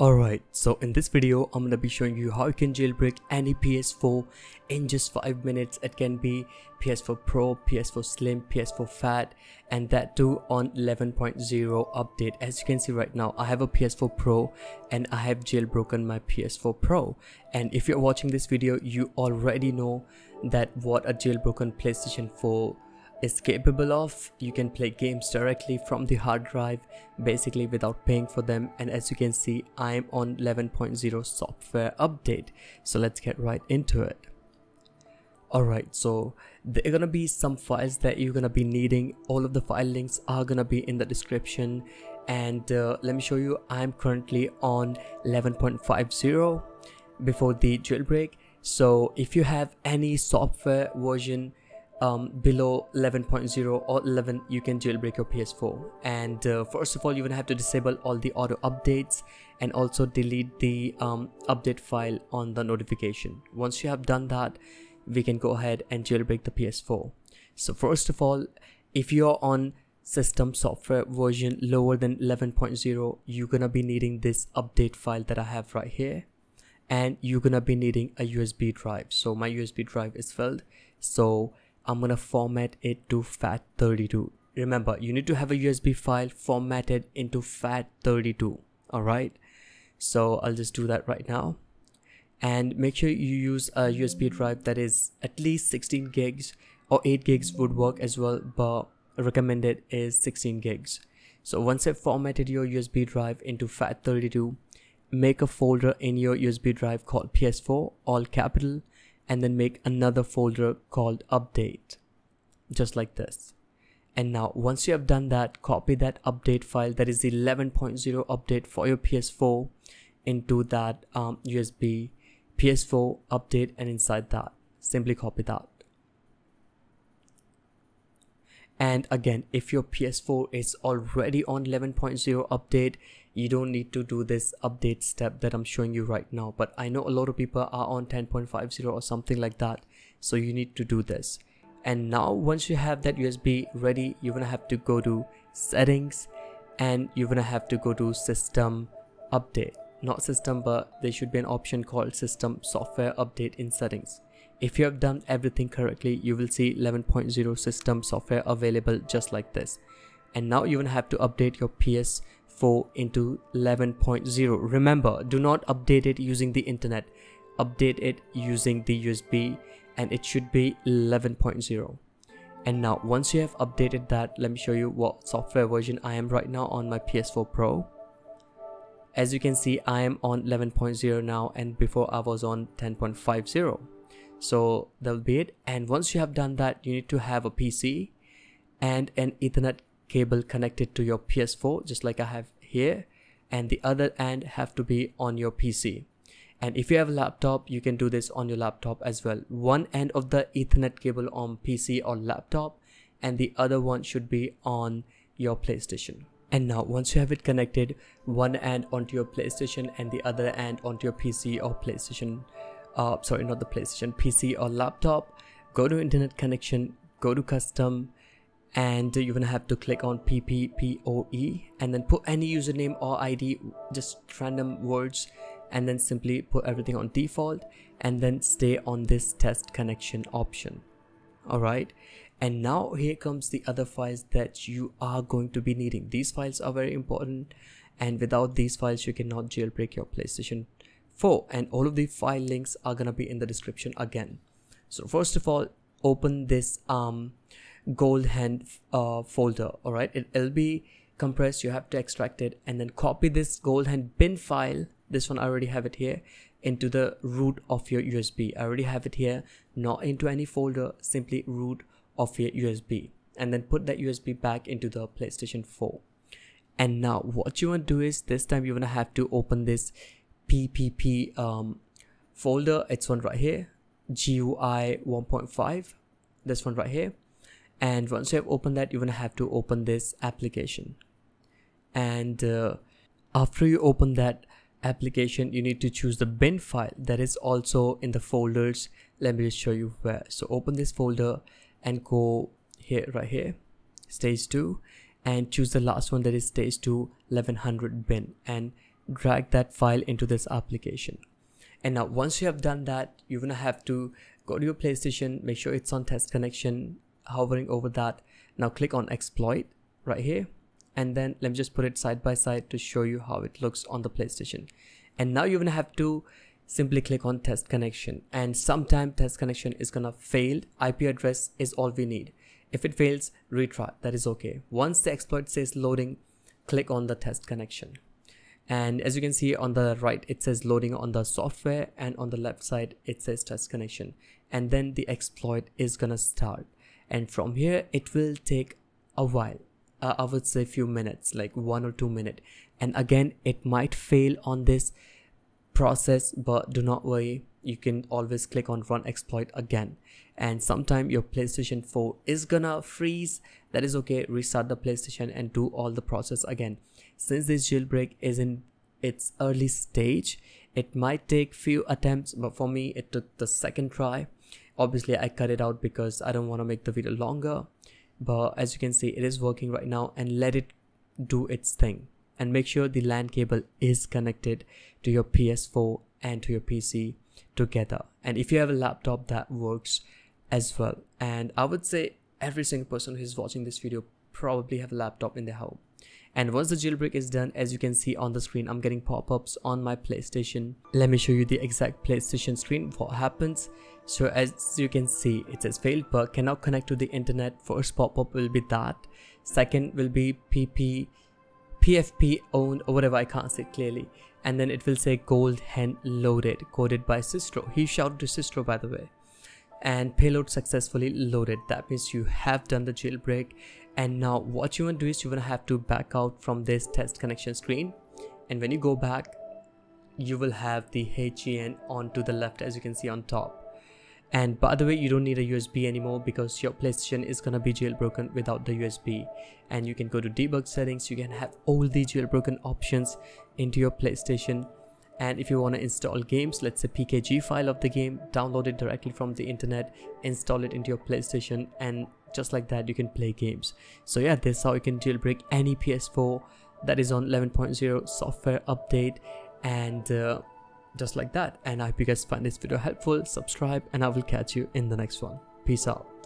Alright, so in this video, I'm gonna be showing you how you can jailbreak any PS4 in just 5 minutes. It can be PS4 Pro, PS4 Slim, PS4 Fat, and that too on 11.0 update. As you can see right now, I have a PS4 Pro and I have jailbroken my PS4 Pro. And if you're watching this video, you already know that what a jailbroken PlayStation 4 is capable of. You can play games directly from the hard drive, basically without paying for them. And as you can see, I am on 11.0 software update. So let's get right into it. Alright, so there are gonna be some files that you're gonna be needing. All of the file links are gonna be in the description. And let me show you, I'm currently on 11.50 before the jailbreak. So if you have any software version below 11.0 or 11, you can jailbreak your PS4. And first of all, you're gonna have to disable all the auto updates and also delete the update file on the notification. Once you have done that, we can go ahead and jailbreak the PS4. So first of all, if you're on system software version lower than 11.0, you're gonna be needing this update file that I have right here, and you're gonna be needing a USB drive. So my USB drive is filled, so I'm gonna format it to FAT32. Remember, you need to have a USB file formatted into FAT32. Alright, so I'll just do that right now. And make sure you use a USB drive that is at least 16 gigs or 8 gigs would work as well, but recommended is 16 gigs. So once you've formatted your USB drive into FAT32, make a folder in your USB drive called PS4, all capital, and then make another folder called update, just like this. And now once you have done that, copy that update file, that is the 11.0 update for your PS4, into that USB PS4 update, and inside that simply copy that. And again, if your PS4 is already on 11.0 update, you don't need to do this update step that I'm showing you right now. But I know a lot of people are on 10.50 or something like that, so you need to do this. And now once you have that USB ready, you're gonna have to go to settings, and you're gonna have to go to system update. Not system, but there should be an option called system software update in settings. If you have done everything correctly, you will see 11.0 system software available just like this. And now you're gonna have to update your PS4 into 11.0. Remember, do not update it using the internet. Update it using the USB, and it should be 11.0. And now once you have updated that, let me show you what software version I am right now on my PS4 Pro. As you can see, I am on 11.0 now, and before I was on 10.50. So that'll be it. And once you have done that, you need to have a PC and an Ethernet cable connected to your PS4, just like I have here, and the other end have to be on your PC. And if you have a laptop, you can do this on your laptop as well. One end of the Ethernet cable on PC or laptop, and the other one should be on your PlayStation. And now once you have it connected, one end onto your PlayStation and the other end onto your PC or PlayStation, sorry, not the PlayStation, PC or laptop, go to internet connection, go to custom, and you're gonna have to click on PPPoE, and then put any username or ID, just random words, and then simply put everything on default, and then stay on this test connection option. Alright, and now here comes the other files that you are going to be needing. These files are very important, and without these files you cannot jailbreak your PlayStation 4, and all of the file links are gonna be in the description again. So first of all, open this gold hand folder. Alright, it'll be compressed, you have to extract it, and then copy this gold hand bin file, this one I already have it here, into the root of your USB. I already have it here, not into any folder, simply root of your USB, and then put that USB back into the PlayStation 4. And now what you want to do is, this time you're gonna have to open this PPP folder. It's one right here, GUI 1.5, this one right here. And once you have opened that, you're gonna have to open this application. And after you open that application, you need to choose the bin file that is also in the folders. Let me just show you where. So open this folder and go here, right here, stage 2, and choose the last one, that is stage 2 1100 bin, and drag that file into this application. And now once you have done that, you're gonna have to go to your PlayStation, make sure it's on test connection, hovering over that. Now click on exploit right here, and then let me just put it side by side to show you how it looks on the PlayStation. And now you're gonna have to simply click on test connection, and sometime test connection is gonna fail. IP address is all we need. If it fails, retry, that is okay. Once the exploit says loading, click on the test connection. And as you can see on the right, it says loading on the software, and on the left side it says test connection, and then the exploit is gonna start. And from here it will take a while, I would say few minutes, like 1 or 2 minutes. And again, it might fail on this process, but do not worry, you can always click on run exploit again. And sometime your PlayStation 4 is gonna freeze, that is okay. Restart the PlayStation and do all the process again. Since this jailbreak is in its early stage, it might take few attempts, but for me it took the second try. Obviously I cut it out because I don't want to make the video longer, but as you can see, it is working right now. And let it do its thing, and make sure the LAN cable is connected to your PS4 and to your PC together. And if you have a laptop, that works as well. And I would say every single person who is watching this video probably have a laptop in their home. And once the jailbreak is done, as you can see on the screen, I'm getting pop-ups on my PlayStation. Let me show you the exact PlayStation screen, what happens. So as you can see, it says failed but cannot connect to the internet. First pop-up will be that. Second will be PFP owned or whatever, I can't say clearly. And then it will say Gold Hen loaded, coded by Sistro. He shouted to Sistro, by the way. And payload successfully loaded. That means you have done the jailbreak. And now what you want to do is you're going to have to back out from this test connection screen. And when you go back, you will have the HEN on to the left, as you can see on top. And by the way, you don't need a USB anymore because your PlayStation is gonna be jailbroken without the USB. And you can go to debug settings, you can have all the jailbroken options into your PlayStation. And if you want to install games, let's say PKG file of the game, download it directly from the internet, install it into your PlayStation, and just like that you can play games. So yeah, this is how you can jailbreak any PS4 that is on 11.0 software update. And just like that. And I hope you guys find this video helpful. Subscribe, and I will catch you in the next one. Peace out.